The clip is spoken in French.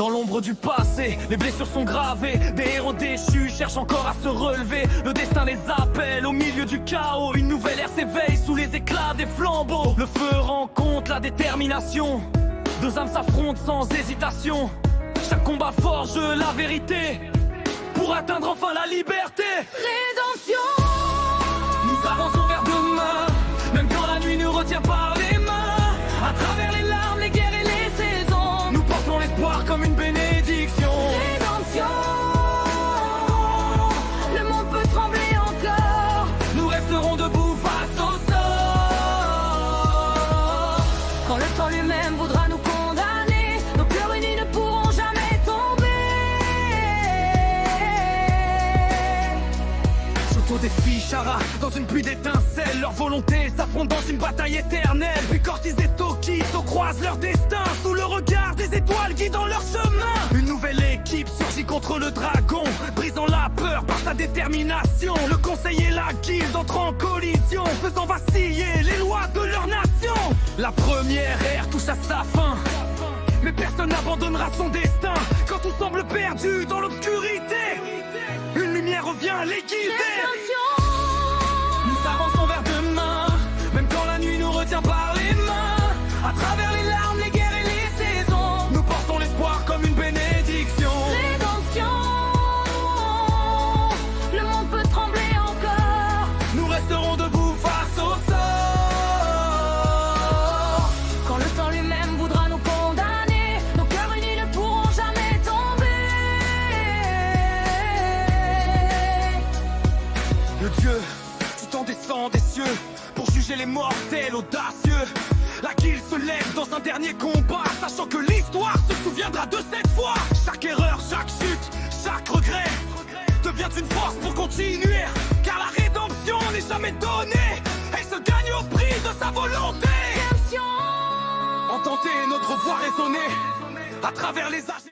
Dans l'ombre du passé, les blessures sont gravées. Des héros déchus cherchent encore à se relever. Le destin les appelle au milieu du chaos. Une nouvelle ère s'éveille sous les éclats des flambeaux. Le feu rencontre la détermination. Deux âmes s'affrontent sans hésitation. Chaque combat forge la vérité pour atteindre enfin la liberté. Rédemption. Nous avançons vers demain, même quand la nuit nous retient par les mains. À travers les larmes, les guerres et les saisons, nous portons l'espoir comme une bénédiction. Rédemption. Le monde peut trembler encore. Nous resterons debout face au sort. Quand le temps lui-même voudra nous condamner, nos cœurs unis ne pourront jamais tomber. J'auto-défie Chara dans une pluie d'étincelles. Leur volonté s'affronte dans une bataille éternelle. Puis Cortis et Tokito croisent leur destin sous le regard des étoiles guidant leur chemin. Une nouvelle équipe surgit contre le dragon, brisant la peur par sa détermination. Le conseil et la guilde entrent en collision, faisant vaciller les lois de leur nation. La première ère touche à sa fin, mais personne n'abandonnera son destin. Quand tout semble perdu dans l'obscurité, une lumière revient les guider. Rédemption. Nous avançons vers demain, même quand la nuit nous retient par les mains. À travers les larmes, les guerres et les saisons, nous portons l'espoir comme une bénédiction. Rédemption. Le monde peut trembler encore. Nous resterons debout face au sort. Quand le temps lui-même voudra nous condamner, nos cœurs unis ne pourront jamais tomber. Le Dieu, tu t'en descends des cieux pour juger les mortels audacieux. La guilde se lève dans un dernier combat, sachant que l'histoire se souviendra de cette fois. Chaque erreur, chaque chute, chaque regret devient une force pour continuer. Car la rédemption n'est jamais donnée, elle se gagne au prix de sa volonté. Rédemption. Entendez notre voix résonner à travers les âges.